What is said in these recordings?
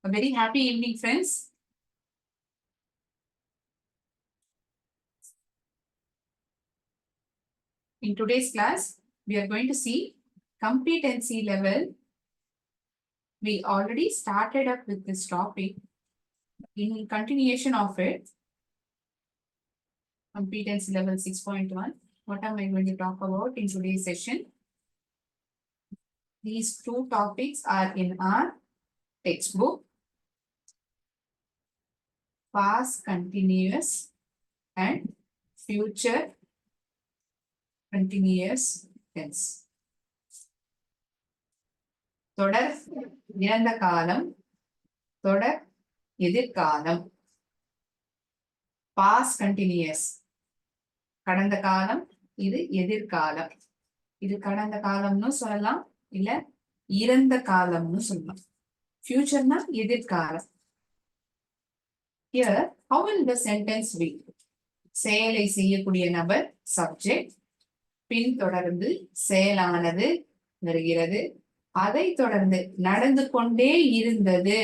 A very happy evening, friends. In today's class, we are going to see competency level. We already started up with this topic. In continuation of it, competency level 6.1. What am I going to talk about in today's session? These two topics are in our textbook. Past continuous and future continuous tense. தொடர் இறந்த காலம், தொடர் எதிர்காலம். Past continuous கடந்த காலம், இது எதிர்காலம். இது கடந்த காலம்னு சொல்லலாம், இல்ல இறந்த காலம்னு சொல்லலாம். ஃபியூச்சர்னா எதிர்காலம். Here, how will the sentence be? செயலை செய்யக்கூடிய நபர் சப்ஜெக்ட், பின் தொடர்ந்து செயலானது வருகிறது, அதை தொடர்ந்து நடந்து கொண்டே இருந்தது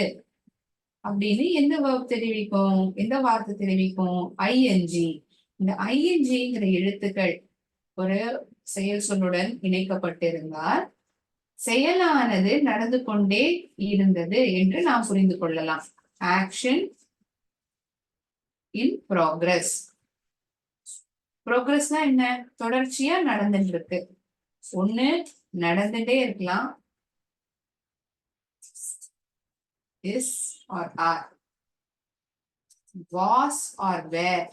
அப்படின்னு எந்த வேர்ப் தெரிவிக்கும், எந்த வார்த்தை தெரிவிக்கும்? ஐஎன்ஜி. இந்த ஐஎன்ஜிங்கிற எழுத்துக்கள் ஒரு செயல் சொல்லுடன் இணைக்கப்பட்டிருந்தால் செயலானது நடந்து கொண்டே இருந்தது என்று நாம் புரிந்து கொள்ளலாம். Action in progress. ப்ரோக்ரஸ்னா என்ன? தொடர்ச்சியா நடந்துட்டு இருக்கு. ஒண்ணு நடந்துட்டே இருக்கலாம், is or are, was or were,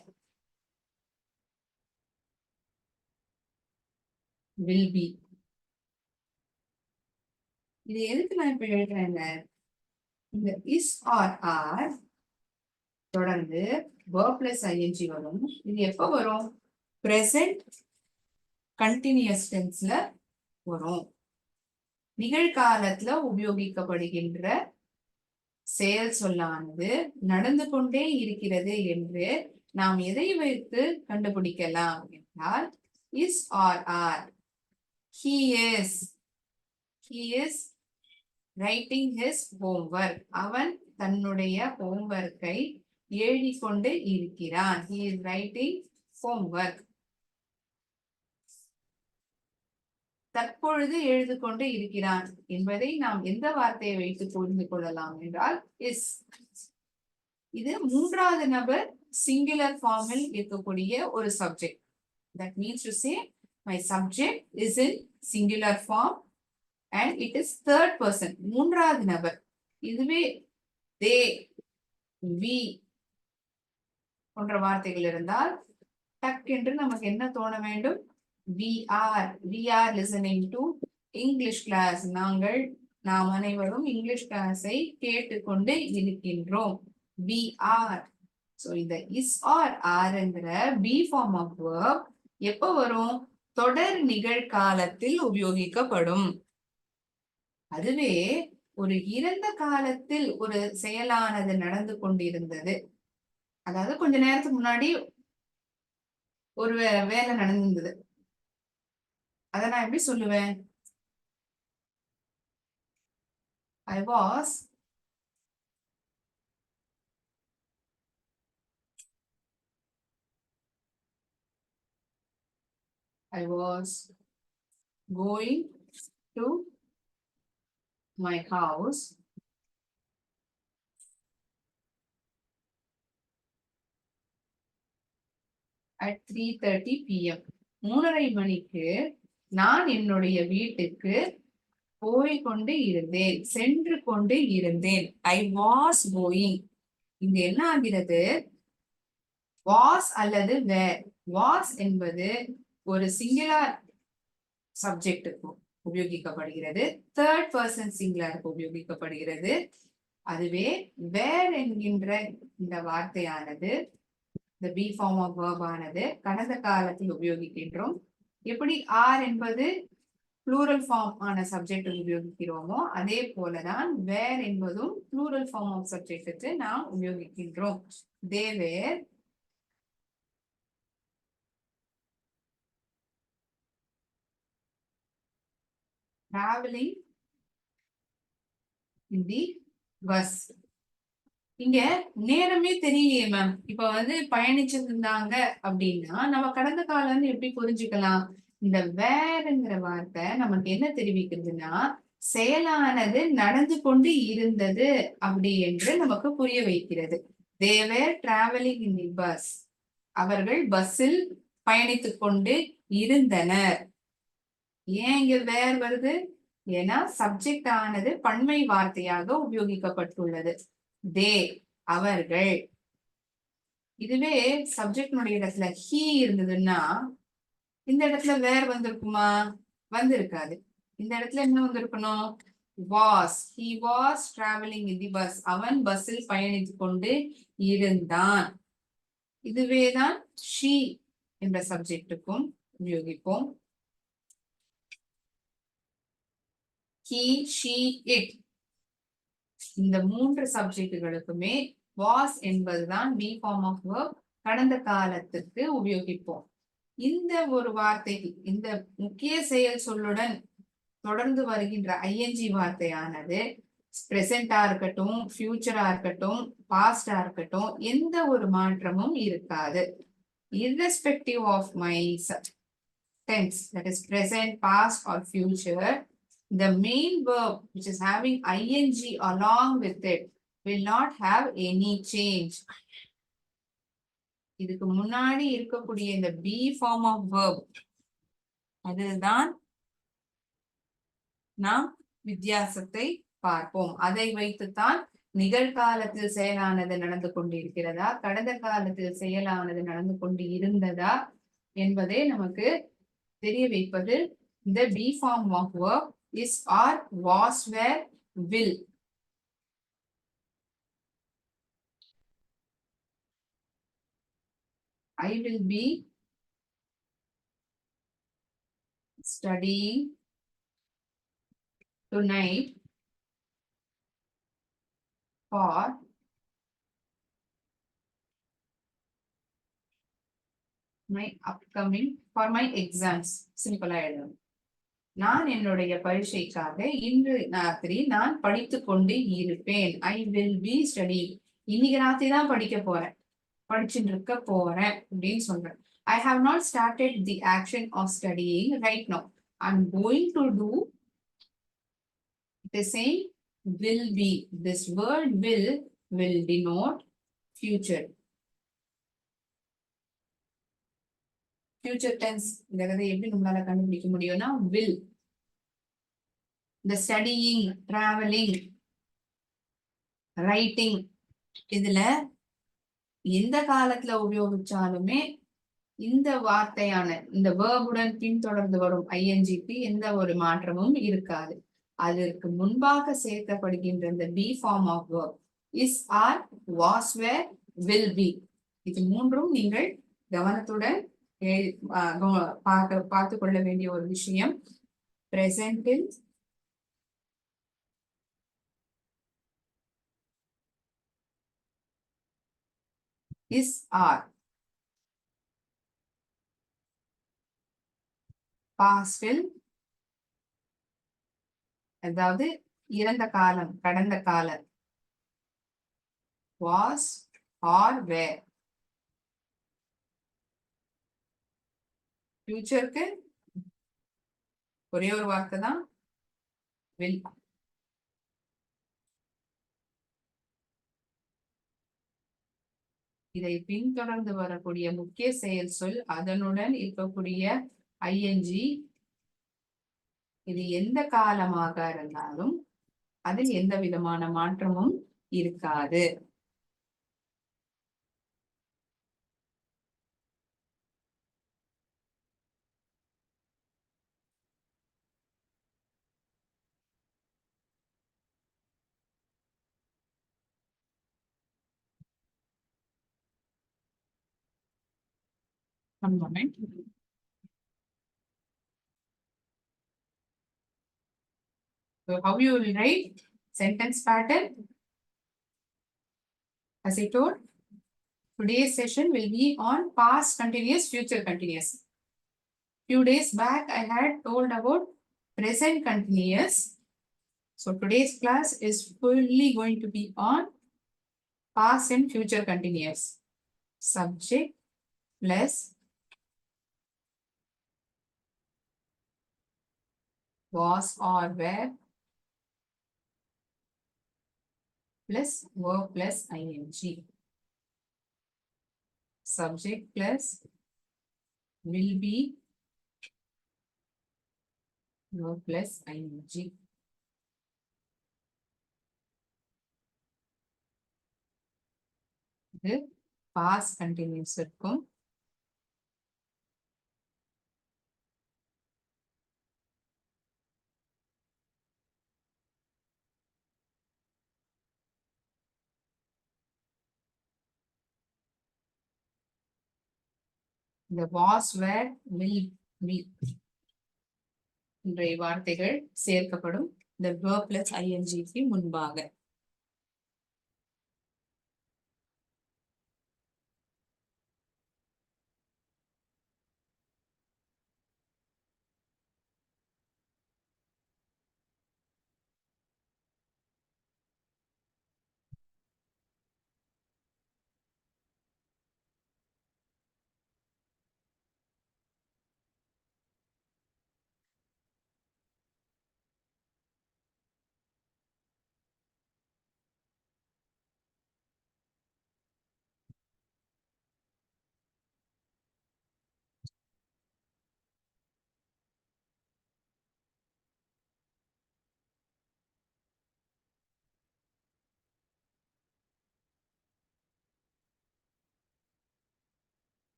will be. இது எதுக்கு நான் இப்ப எழுதுறேங்க? இந்த இஸ் ஆர் ஆர் தொடர்ந்து verb plus ing வரும். இது எப்ப வரும்? present continuous tenseல வரும். நிகழ்காலத்துல உபயோகிக்கப்படுகின்ற செயல் சொல்லானது நடந்து கொண்டே இருக்கிறது என்று நாம் எதை வைத்து கண்டுபிடிக்கலாம் என்றால் is or are. He is writing his homework. அவன் தன்னுடைய ஹோம்வொர்க்கை எழுதிக்கொண்டு இருக்கிறான். He is writing homework. தற்பொழுது எழுது கொண்டு இருக்கிறான் என்பதை நாம் எந்த வார்த்தையை வைத்து புரிந்து கொள்ளலாம் என்றால் இஸ். இது மூன்றாவது நபர் சிங்குலர் ஃபார்மில் இருக்கக்கூடிய ஒரு subject. That means to say my subject is in singular form and it is third person. மூன்றாவது நபர். இதுவே they, we போன்ற வார்த்தைகள் இருந்தால் டக் என்று நமக்கு என்ன தோண வேண்டும்? we are listening to English class. நாம் அனைவரும் இங்கிலீஷ் கிளாஸை கேட்டுக்கொண்டு இருக்கின்றோம். we are. So இந்த is or are என்கிற be form of verb எப்ப வரும்? தொடர் நிகழ்காலத்தில் உபயோகிக்கப்படும். அதுவே ஒரு இறந்த காலத்தில் ஒரு செயலானது நடந்து கொண்டிருந்தது, அதாவது கொஞ்ச நேரத்துக்கு முன்னாடி ஒரு வேலை நடந்தது, அத நான் எப்படி சொல்லுவேன்? I was going to my house at 3:30 PM. 3:30 மணிக்கு நான் என்னுடைய வீட்டுக்கு போய்கொண்டு இருந்தேன், சென்று கொண்டு இருந்தேன். I was going. இங்க என்ன ஆகிறது? was அல்லது were. was என்பது ஒரு சிங்குலர் சப்ஜெக்டுக்கு உபயோகிக்கப்படுகிறது, தேர்ட் பர்சன் சிங்குலருக்கு உபயோகிக்கப்படுகிறது. அதுவே வேர் என்கின்ற இந்த வார்த்தையானது, இந்த பி ஃபார்ம் ஆஃப் verb ஆனது கடந்த காலத்தில் உபயோகிக்கின்றோம். எப்படி ஆர் என்பது ப்ளூரல் ஃபார்ம் ஆன சப்ஜெக்ட் உபயோகிக்கிறோமோ அதே போலதான் வேர் என்பதும் ப்ளூரல் ஃபார்ம் ஆஃப் சப்ஜெக்டுக்கு நாம் உபயோகிக்கின்றோம். they were traveling in the bus. இங்க நேரமே தெரியலையே மேம். இப்ப பயணிச்சிருந்தாங்க அப்படின்னா நம்ம கடந்த காலம்னு எப்படி புரிஞ்சுக்கலாம்? இந்த வேர்ங்கிற வார்த்தை நமக்கு என்ன தெரிவிக்கிறதுன்னா, செயலானது நடந்து கொண்டு இருந்தது அப்படி என்று நமக்கு புரிய வைக்கிறது. They were traveling in the bus. அவர்கள் பஸ்ஸில் பயணித்துக் கொண்டு இருந்தனர். ஏன் இங்க வேர் வருது? ஏன்னா சப்ஜெக்ட் ஆனது பன்மை வார்த்தையாக உபயோகிக்கப்பட்டுள்ளது. தே அவர்கள். இதுவே சப்ஜெக்டினுடைய இடத்துல ஹீ இருந்ததுன்னா இந்த இடத்துல வேர் வந்திருக்குமா? வந்திருக்காது. இந்த இடத்துல என்ன வந்திருக்கணும்? Was. He was travelling in the bus. அவன் பஸ்ஸில் பயணித்துக் கொண்டு இருந்தான். இதுவேதான் ஷீ என்ற சப்ஜெக்டுக்கும் உபயோகிப்போம். He, she, it. இந்த 3 சப்ஜெக்டுகளுக்குமே வாஸ் என்பதுதான் பி ஃபார்ம் ஆஃப் வெர்ப் கடந்த காலத்துக்கு உபயோகிப்போம். இந்த ஒரு வார்த்தைக்கு இந்த முக்கிய செயல் சொல்லுடன் தொடர்ந்து வருகின்ற ஐஎன்ஜி வார்த்தையானது பிரசண்டா இருக்கட்டும், ஃபியூச்சரா இருக்கட்டும், பாஸ்டா இருக்கட்டும், எந்த ஒரு மாற்றமும் இருக்காது. irrespective of my tense, that is present, past or future, the main verb which is having ing along with it will not have any change. இதுக்கு முன்னாடி இருக்கக்கூடிய இந்த பி ஃபார்ம் ஆஃப் verb அதுதான் நாம் வித்தியாசத்தை பார்ப்போம். அதை வைத்துத்தான் நிகழ்காலத்தில் செயலானது நடந்து கொண்டிருக்கிறதா, கடந்த காலத்தில் செயலானது நடந்து கொண்டு இருந்ததா என்பதை நமக்கு தெரிய வைப்பது இந்த be form of verb is, are, was, were, will. I will be studying tonight for my upcoming, for my exams. Simple ஆயிடும். நான் என்னுடைய பரீட்சைக்காக இன்று ராத்திரி நான் படித்துக் கொண்டு இருப்பேன். I will be studying. இன்னைக்கு ராத்திரி தான் படிக்க போறேன், படிச்சுட்டு இருக்க போறேன் அப்படின்னு சொல்றேன். I have not started the action of studying right now. I'm going to do. The same will be. This word will denote future. Future tense இதை எப்படி நம்மளால கண்டுபிடிக்க முடியும்னா will. The studying, traveling, writing இதுல எந்த காலத்துல உபயோகிச்சாலுமே இந்த வார்த்தையான இந்த வேர்புடன் பின்தொடர்ந்து வரும் ஐஎன்ஜிக்கு எந்த ஒரு மாற்றமும் இருக்காது. அதற்கு முன்பாக சேர்க்கப்படுகின்ற இந்த be form of verb is, are, was, were, will be. இது மூன்றும் நீங்கள் கவனத்துடன் பார்த்து கொள்ள வேண்டிய ஒரு விஷயம். பிரசன்டில் இஸ், ஆர். பாஸ்டில் அதாவது இறந்த காலம், கடந்த காலம், வாஸ், ஆர், வேர். ஃபியூச்சருக்கு ஒரே ஒரு வார்த்தை தான் will. இதை பின்தொடர்ந்து வரக்கூடிய முக்கிய செயல் சொல் அதனுடன் இருக்கக்கூடிய ஐஎன்ஜி இது எந்த காலமாக இருந்தாலும் அதில் எந்த விதமான மாற்றமும் இருக்காது. One moment. So how you will write sentence pattern? As I told, today's session will be on past continuous, future continuous. Few days back, I had told about present continuous. So today's class is fully going to be on past and future continuous. Subject plus was or were plus verb plus ing. Subject plus will be verb plus ing. இது past continuous இருக்கும். இந்த was were will be என்ற வார்த்தைகள் சேர்க்கப்படும் இந்த verb plus ing முன்பாக.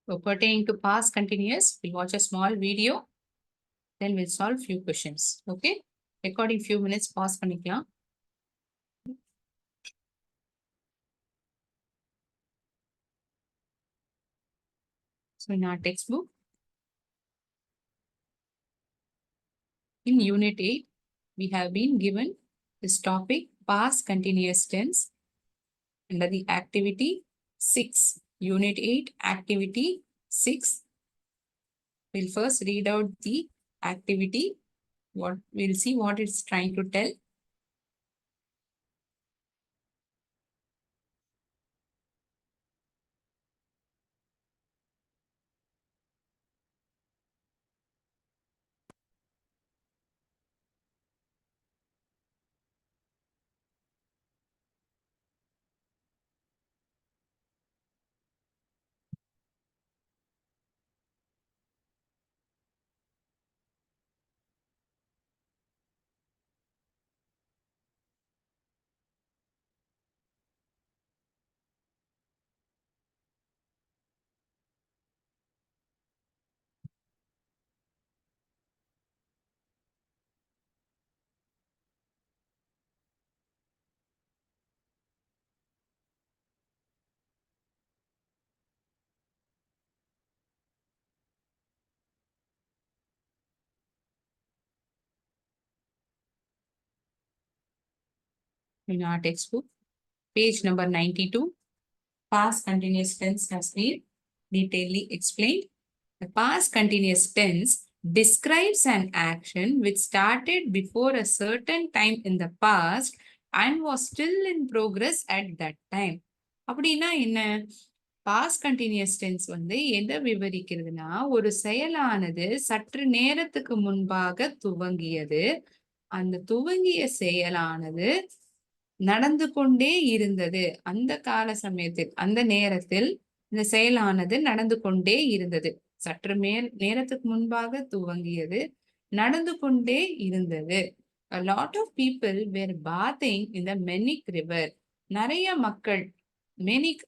So pertaining to past continuous, we'll watch a small video. Then we'll solve few questions. Okay? Recording few minutes, pause பண்ணிக்கலாம். So in our textbook, in Unit 8, we have been given this topic, past continuous tense, under the activity 6. Unit 8, activity 6. We'll first read out the activity. We'll see what it's trying to tell. In our textbook, page number 92, past continuous tense has been detailedly explained. The past continuous tense describes an action which started before a certain time in the past and was still in progress at that time. அப்படின்னா என்ன? Past continuous tense வந்து எதை விவரிக்கிறதுனா, ஒரு செயலானது சற்று நேரத்துக்கு முன்பாக துவங்கியது. அந்த துவங்கிய செயலானது நடந்து கொண்டே இருந்தது. அந்த கால சமயத்தில், அந்த நேரத்தில் இந்த செயலானது நடந்து கொண்டே இருந்தது. சற்று நேரத்துக்கு முன்பாக துவங்கியது, நடந்து கொண்டே இருந்தது. A lot of people were bathing in the Menik river. நிறைய மக்கள் மெனிக்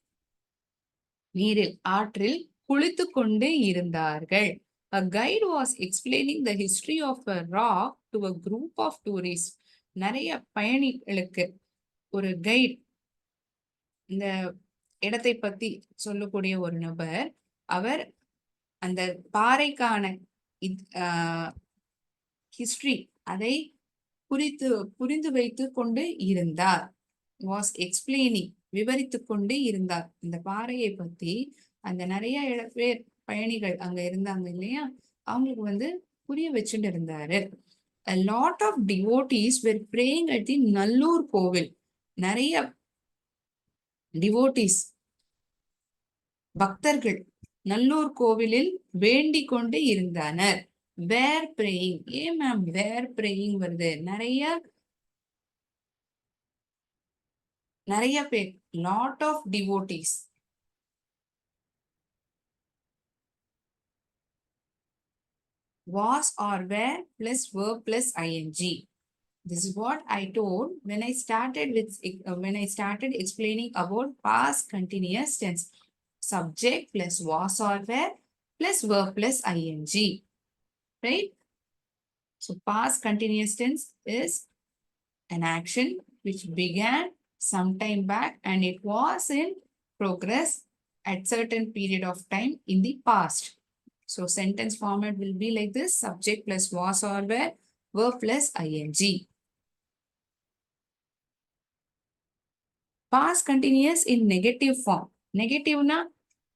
நீரில் ஆற்றில் குளித்துக் கொண்டு இருந்தார்கள். A guide was explaining the history of a rock to a group of tourists. நிறைய பயணிகளுக்கு ஒரு கைட் இந்த இடத்தை பத்தி சொல்லக்கூடிய ஒரு நபர், அவர் அந்த பாறைக்கான ஹிஸ்டரி அதை புரிந்து வைத்து கொண்டு இருந்தார். வாஸ் எக்ஸ்பிளைனிங், விவரித்து கொண்டு இருந்தார். இந்த பாறையை பத்தி அந்த நிறைய பேர் பயணிகள் அங்க இருந்தாங்க இல்லையா, அவங்களுக்கு புரிய வச்சுட்டு இருந்தாரு. A lot of devotees were praying at the Nallur கோவில். நிறைய டிவோட்டிஸ் பக்தர்கள் நல்லூர் கோவிலில் வேண்டிக் கொண்டு இருந்தனர். வேர் பிரேயிங், ஏன் மேம் வேர் பிரேயிங் வருது? நிறைய பேர், lot of devotees. Was or were plus verb plus ing. This is what I told when I started explaining about past continuous tense. Subject plus was or were plus verb plus ing. Right? So past continuous tense is an action which began some time back and it was in progress at certain period of time in the past. So sentence format will be like this: subject plus was or were, verb plus ing. Past continuous in negative form. Negative na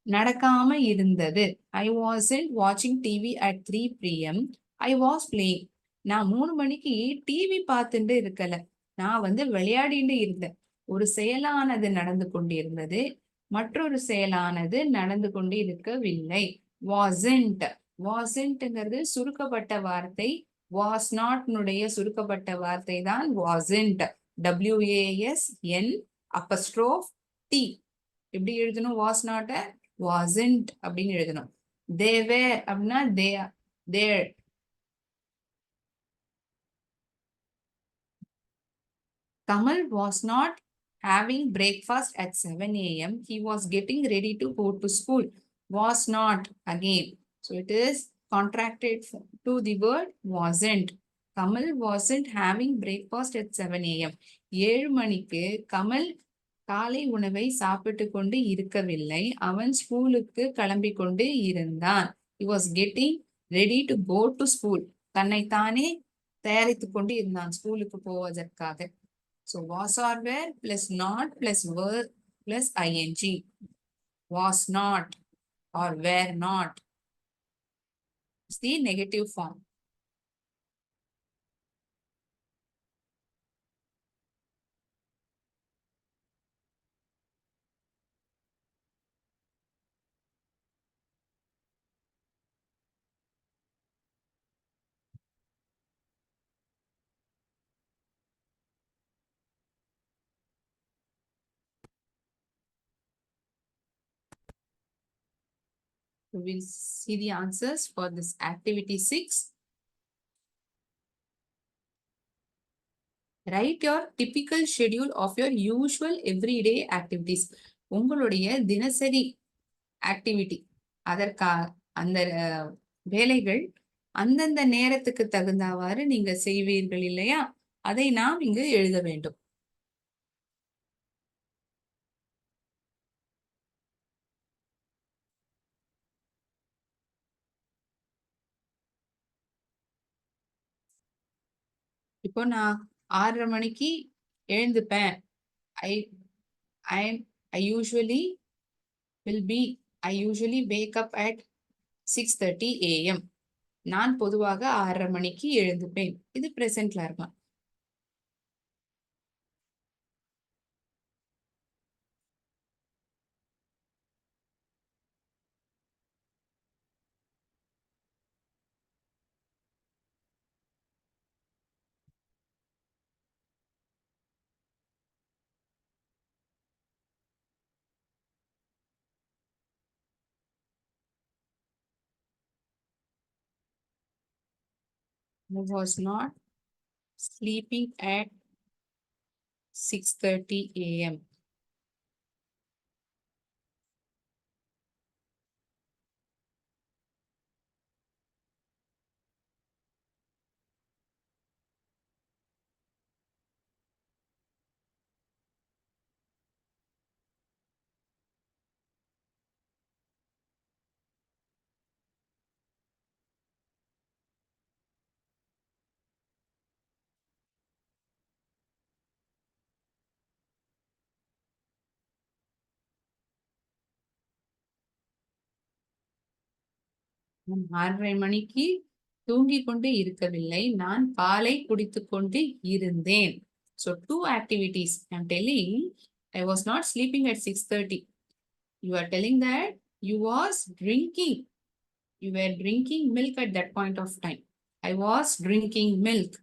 நடக்காம இருந்தது. I wasn't watching TV at 3 p.m. I was playing. நான் 3 மணிக்கு TV பார்த்துட்டு இருக்கல, நான் விளையாடிட்டு இருந்தேன். ஒரு செயலானது நடந்து கொண்டிருந்தது, மற்றொரு செயலானது நடந்து கொண்டு இருக்கவில்லை. wasn't. wasn'tங்கிறது சுருக்கப்பட்ட வார்த்தை. was not னுடைய சுருக்கப்பட்ட வார்த்தை தான் wasn't. WASN apostrophe T. எப்படி எழுதணும்? was not wasn't அப்படின்னு எழுதணும். they were அப்படின்னா there. Kamal was not having breakfast at 7 a.m. He was getting ready to go to school. Was not again. So it is contracted to the word wasn't. Kamal wasn't having breakfast at 7 a.m. 7 மணிக்கு கமல் காலை உணவை சாப்பிட்டு கொண்டு இருக்கவில்லை. அவன் ஸ்கூலுக்கு கிளம்பி கொண்டு இருந்தான். He was getting ready to go to school. தன்னைத்தானே தயாரித்துக் கொண்டு இருந்தான் ஸ்கூலுக்கு போவதற்காக. So was or were plus not plus were plus ing. Was not or were not. It's the negative form. We will see the answers for this activity 6. Write your typical schedule of your usual everyday activities. உங்களுடைய தினசரி activity, அந்த வேலைகள் அந்தந்த நேரத்துக்கு தகுந்தவாறு நீங்க செய்வீர்கள் இல்லையா, அதை நாம் இங்கு எழுத வேண்டும். இப்போ நான் 6:30 மணிக்கு எழுந்துப்பேன். I usually wake up at 6:30 a.m. நான் பொதுவாக 6:30 மணிக்கு எழுந்துப்பேன். இது பிரசன்ட்ல இருக்கும். I was not sleeping at 6:30 a.m. நான் 6:30 மணிக்கு தூங்கிக் கொண்டு இருக்கவில்லை. நான் பாலை குடித்துக் கொண்டு இருந்தேன். So two activities. I'm telling I was not sleeping at 6:30. You are telling that you was drinking. You were drinking milk at that point of time. I was drinking milk.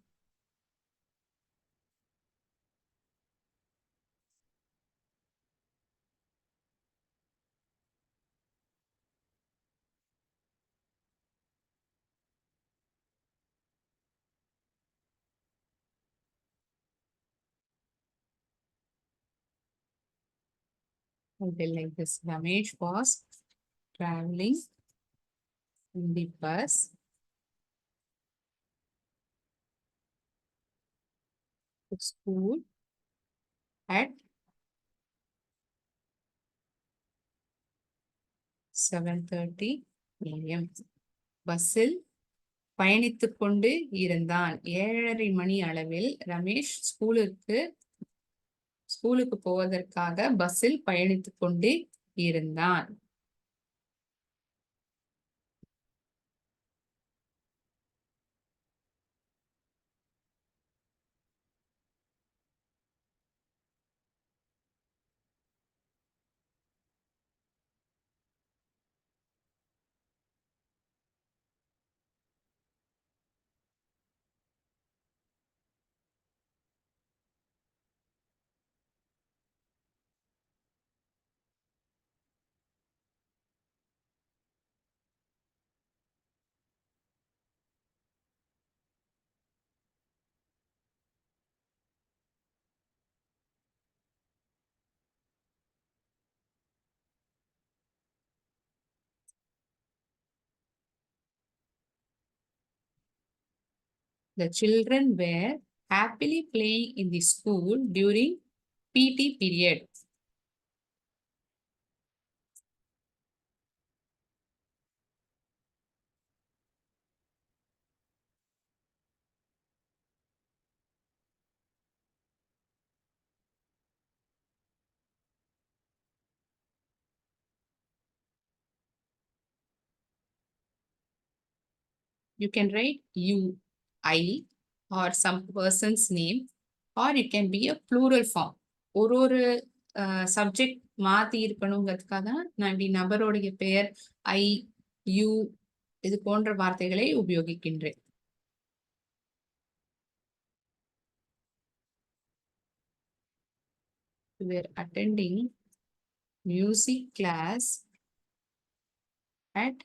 I tell like this. Ramesh was traveling in the bus to school at 7:30 a.m. பஸ்ஸில் பயணித்துக் கொண்டு இருந்தான். 7:30 மணி அளவில் ரமேஷ் ஸ்கூலுக்கு போவதற்காக பஸ்ஸில் பயணித்துக் கொண்டு இருந்தான். The children were happily playing in the school during PT period. You can write you, I, or some person's name, or it can be a plural form. ஒரு சப்ஜெக்ட் மாத்தி இருக்கணுங்கிறதுக்காக நான் இப்படி நபருடைய பெயர் ஐ, யூ இது போன்ற வார்த்தைகளை உபயோகிக்கின்றேன். We were attending music class at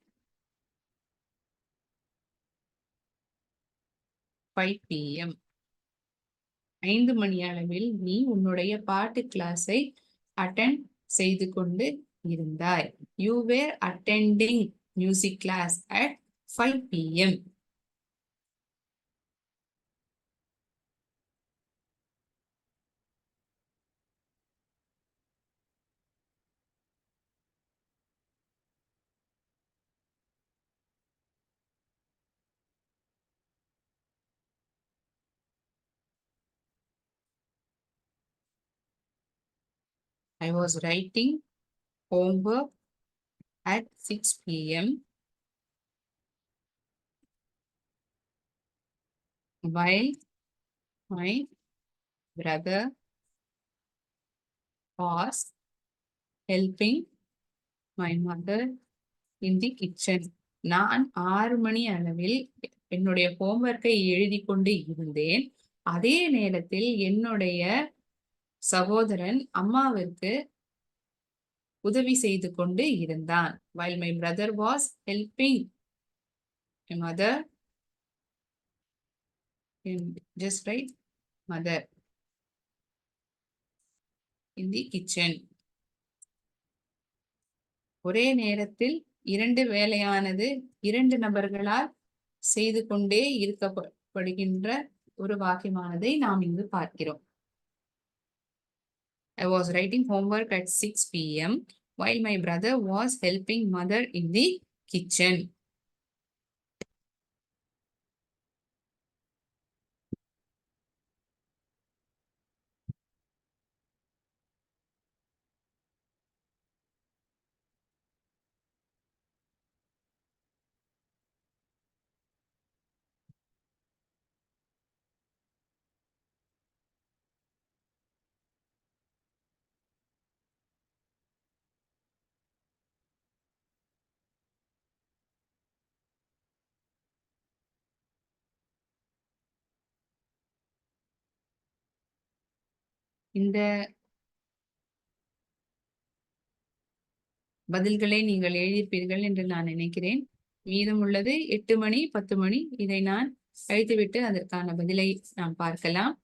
5 p.m. 5 மணி அளவில் நீ உன்னுடைய பாட்டு கிளாஸை அட்டெண்ட் செய்து கொண்டு இருந்தாய். You were attending music class at 5 p.m. I was writing homework at 6 p.m. while my brother was helping my mother in the kitchen. நான் 6 மணி அளவில் என்னுடைய ஹோம்ஒர்க்கை எழுதி கொண்டு இருந்தேன். அதே நேரத்தில் என்னுடைய சகோதரன் அம்மாவிற்கு உதவி செய்து கொண்டு இருந்தான். While my brother was helping my mother can just write mother in the kitchen. ஒரே நேரத்தில் இரண்டு வேலையானது இரண்டு நபர்களால் செய்து கொண்டே இருக்கப்படுகின்ற ஒரு வாக்கியமானதை நாம் இங்கு பார்க்கிறோம். I was writing homework at 6 p.m. while my brother was helping mother in the kitchen. இந்த பதில்களை நீங்கள் எழுதியிருப்பீர்கள் என்று நான் நினைக்கிறேன். மீதம் உள்ளது 8 மணி 10 மணி. இதை நான் கழித்துவிட்டு அதற்கான பதிலை நாம் பார்க்கலாம்.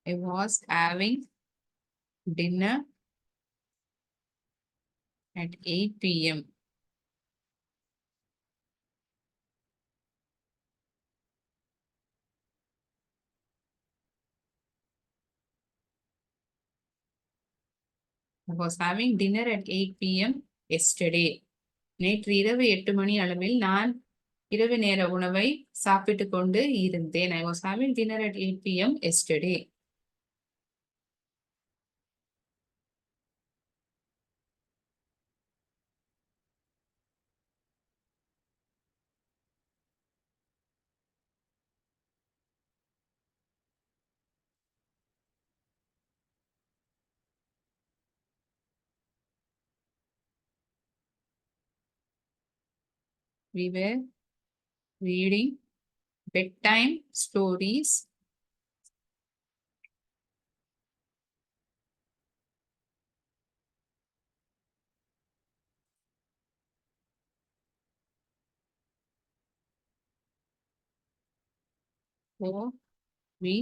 I was having dinner at 8 p.m. I was having dinner at 8 p.m. yesterday. நேற்று இரவு 8 மணி அளவில் நான் இரவு நேர உணவை சாப்பிட்டு கொண்டு இருந்தேன். I was having dinner at 8 p.m. yesterday. We were reading bedtime stories before we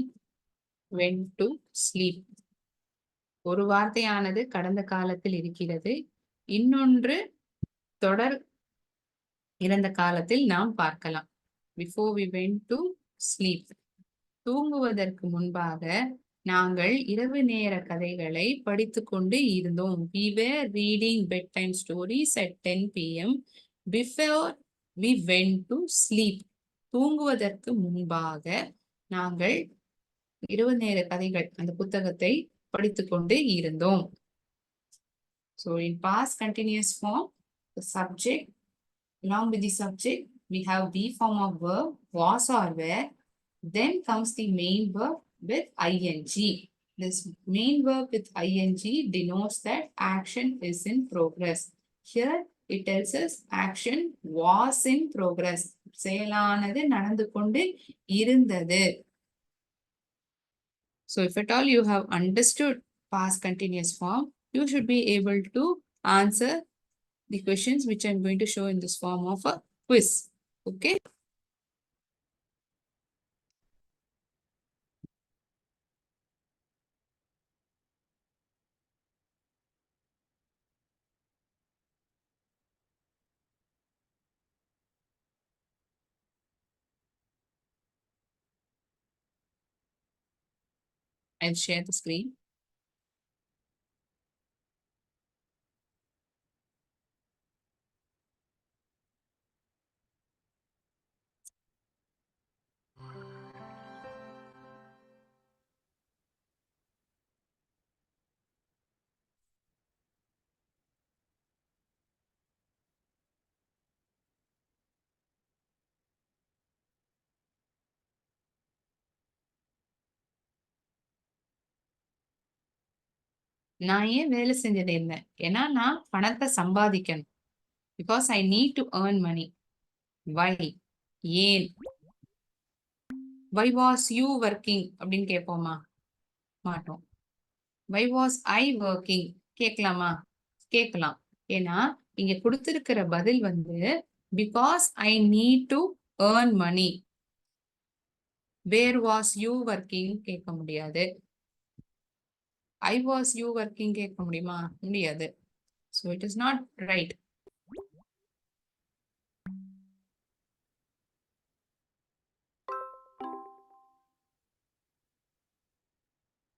went to sleep. ஒரு வார்த்தையானது கடந்த காலத்தில் இருக்கிறது. இன்னொன்று தொடர் இறந்த காலத்தில் நாம் பார்க்கலாம். Before we went to sleep. தூங்குவதற்கு முன்பாக நாங்கள் இரவு நேர கதைகளை படித்துக் கொண்டு இருந்தோம். We were reading bedtime stories at 10 p.m. before we went to sleep. தூங்குவதற்கு முன்பாக நாங்கள் இரவு நேர கதைகள் அந்த புத்தகத்தை படித்துக் கொண்டு இருந்தோம். So in past continuous form, the subject, along with the subject, we have the form of verb, was or were. Then comes the main verb with ing. This main verb with ing denotes that action is in progress. Here it tells us action was in progress. செயலானது நடந்து கொண்டு இருந்தது. So if at all you have understood past continuous form, you should be able to answer the questions which I'm going to show in this form of a quiz. Okay. I'll share the screen. நான் ஏன் வேலை செஞ்சுட்டு இருந்தேன்? ஏன்னா நான் பணத்தை சம்பாதிக்கணும். Because I need to earn money. Why? ஏன். why was you working அப்படின்னு கேட்போமா? மாட்டோம். why was I working கேட்கலாமா? கேட்கலாம். ஏன்னா இங்க கொடுத்திருக்கிற பதில் வந்து because I need to earn money. where was you working கேட்க முடியாது. I was you working கேட்க முடியுமா? முடியாது. So it is not right.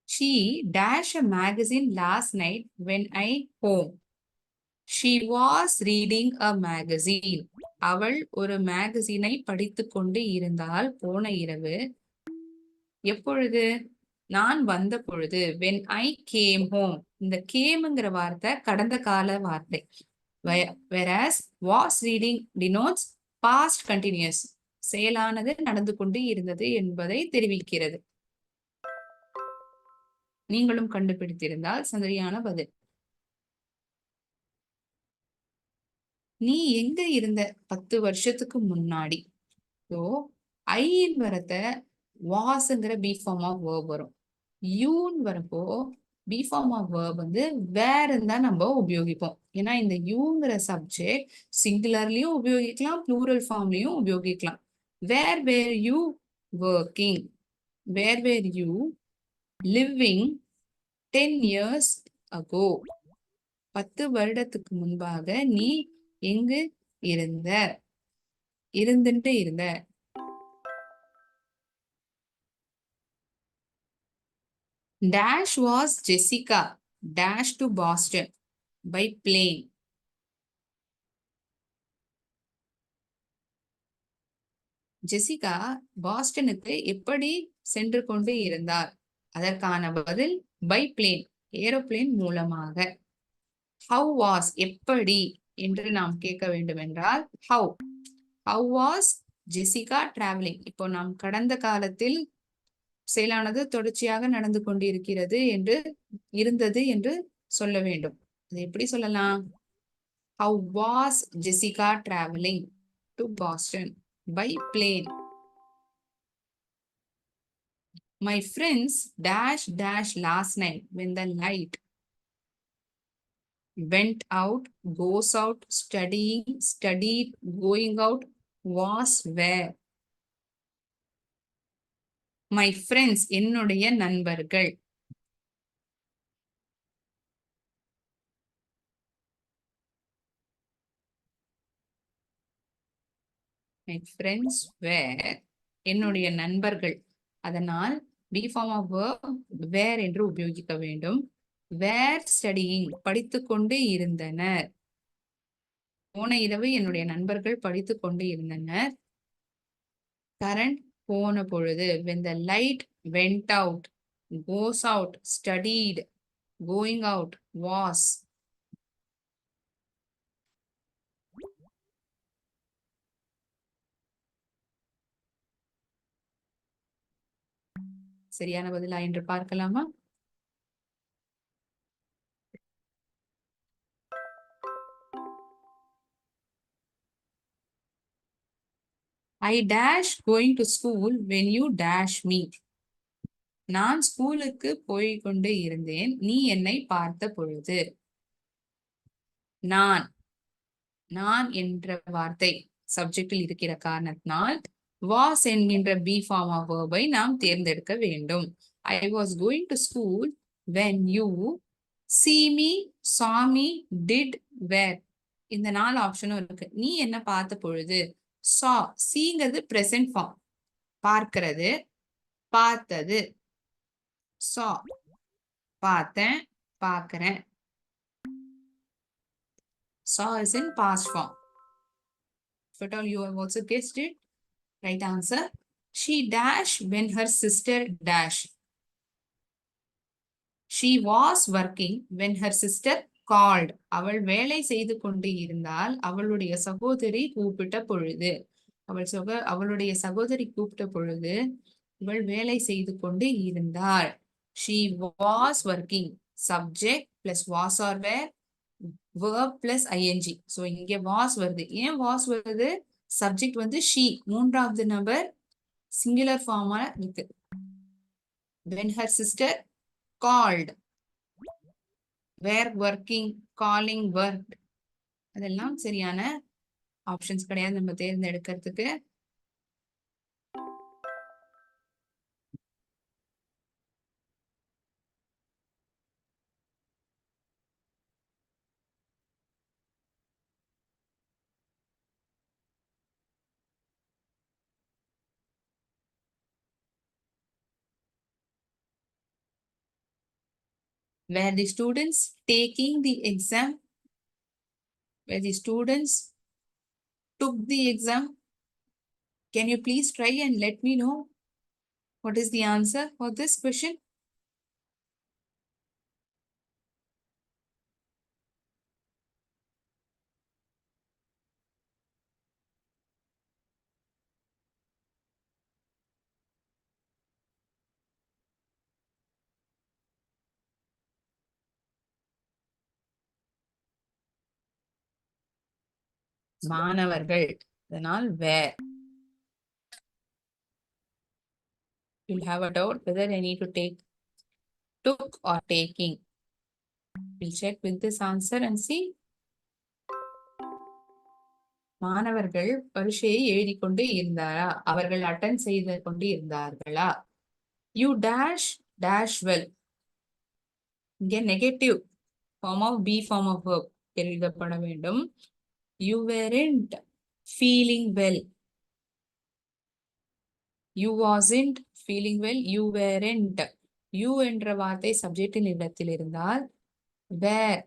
She dashed a magazine last night when I home. She was reading a magazine. அவள் ஒரு மேகசினை படித்துக் கொண்டு இருந்தால் போன இரவு. எப்பொழுது? நான் வந்த பொழுது. when I came home. இந்த cameங்கிற வார்த்தை கடந்த கால வார்த்தை. whereas was reading denotes past continuous. செயலானது நடந்து கொண்டு இருந்தது என்பதை தெரிவிக்கிறது. நீங்களும் கண்டுபிடித்திருந்தால் சரியான பதில். நீ எங்க இருந்த 10 வருஷத்துக்கு முன்னாடி? ஸோ ஐன்னு வரத வாஸ்ங்கிற பி ஃபார்ம் ஆஃப் வேர்ப் வரும். யூன்னு வரப்போ பி ஃபார்ம் ஆஃப் வேர்ப் வந்து வேர்ன்னு தான் நம்ம உபயோகிப்போம். ஏன்னா இந்த யூங்கிற சப்ஜெக்ட் சிங்குலர்லயும் உபயோகிக்கலாம், ப்ளூரல் ஃபார்ம்லயும் உபயோகிக்கலாம். Where were you working? Where were you living 10 years ago? 10 வருடத்துக்கு முன்பாக நீ எங்கு இருந்த? இருந்துட்டு இருந்த. Dash was Jessica dash to Boston by plane. Jessica பாஸ்டனுக்கு எப்படி சென்று கொண்டு இருந்தார்? அதற்கான பதில் பை பிளேன், ஏரோப்ளேன் மூலமாக. ஹவ் வாஸ் எப்படி என்று நாம் கேட்க வேண்டும் என்றால் ஹவ் வாஸ் ஜெசிகா டிராவலிங். இப்போ நாம் கடந்த காலத்தில் செயலானது தொடர்ச்சியாக நடந்து கொண்டிருக்கிறது என்று இருந்தது என்று சொல்ல வேண்டும். அது எப்படி சொல்லலாம்? How was Jessica traveling to Boston by plane? My friends dash dash last night when the light went out, goes out, studying, studied, going out, was where? My friends என்னுடைய நண்பர்கள். My friends were என்னுடைய நண்பர்கள். அதனால் be form of verb were என்று உபயோகிக்க வேண்டும். were studying படித்துக் கொண்டு இருந்தனர். போன இரவு என்னுடைய நண்பர்கள் படித்துக் கொண்டு இருந்தனர். கரண்ட் போன பொழுது. when the light went out, goes out, studied, going out, was. சரியான பதிலா என்று பார்க்கலாமா? I dash going to school when you dash me. நான் ஸ்கூலுக்கு போய் கொண்டு இருந்தேன் நீ என்னை பார்த்த பொழுது. நான் நான் என்ற வார்த்தை சப்ஜெக்டில் இருக்கிற காரணத்தினால் was என்கின்ற பி ஃபார்ம் ஆஃப் வேர்பை நாம் தேர்ந்தெடுக்க வேண்டும். I was going to school when you see me, saw me, did, were. இந்த 4 ஆப்ஷனும் இருக்கு. நீ என்ன பார்த்த பொழுது saw, சீங்கிறது present form, பார்க்கிறது, பார்த்தது. saw பார்த்தேன், பார்க்கிறேன். saw is in past form. If at all you have also guessed it, right answer. She dash when her sister dash. She was working when her sister called. அவள் வேலை செய்து கொண்டு இருந்தால் அவளுடைய சகோதரி கூப்பிட்ட பொழுது. அவளுடைய சகோதரி கூப்பிட்ட பொழுது இவள் வேலை செய்து கொண்டு இருந்தாள். She was working. Subject plus was or were, verb plus ing. So இங்க was வருது. ஏன் was வருது? சப்ஜெக்ட் வந்து she, மூன்றாவது நபர் சிங்குலர் ஃபார்மா இருக்கு. when her sister called, were working, calling, worked, அதெல்லாம் சரியான ஆப்ஷன்ஸ் கிடையாது நம்ம தேர்ந்தெடுக்கிறதுக்கு. were the students taking the exam, where the students took the exam. Can you please try and let me know what is the answer for this question? மாணவர்கள், அதனால் where. You'll have a doubt whether I need to take took or taking. We'll check with this answer and see. மாணவர்கள் பரீட்சையை எழுதி கொண்டு இருந்தாரா, அவர்கள் attend செய்து கொண்டு இருந்தார்களா? You dash dash well. இங்க negative form of be form of verb எழுதப்பட வேண்டும். You weren't feeling well. You wasn't feeling well. You weren't. You என்ற வார்த்தை சப்ஜெக்டின் இடத்தில் இருந்தால் were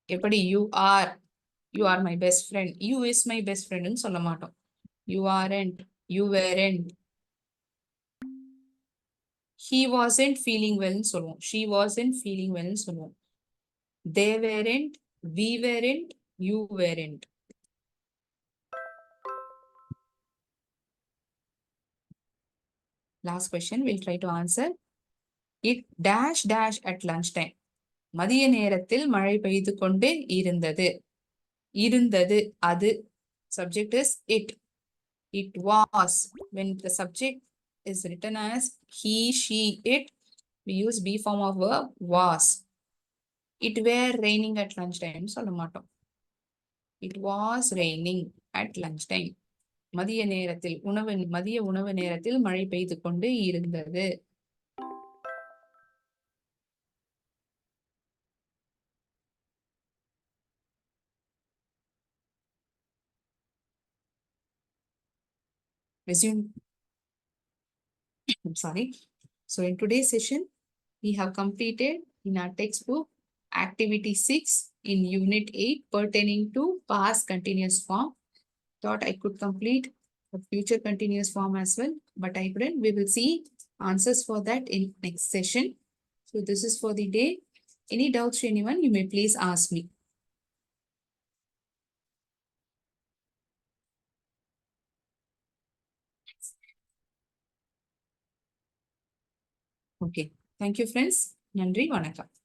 எப்படி you are my best friend, you is my best friend ன்னு சொல்ல மாட்டோம். You aren't, you weren't. He wasn't feeling well ன்னு சொல்லுவோம். She wasn't feeling well ன்னு சொல்லுவோம். They weren't, we weren't, you weren't. Last question, we'll try to answer. It dash dash at lunchtime. மதிய நேரத்தில் மழை பெய்து கொண்டு இருந்தது. இருந்தது அது. Subject is it. It was. When the subject is written as he, she, it, we use be form of verb was. It were raining at lunchtime சொல்ல மாட்டோம். It was raining at lunchtime. மதிய நேரத்தில் மதிய உணவு நேரத்தில் மழை பெய்து கொண்டு இருந்தது. Resume. I'm sorry. So in today's session, we have completed in our textbook activity 6 in unit 8 pertaining to past continuous form. Thought I could complete the future continuous form as well, but I couldn't. We will see answers for that in next session. So this is for the day. Any doubts to anyone, you may please ask me. Okay. Thank you, friends. நன்றி, வணக்கம்.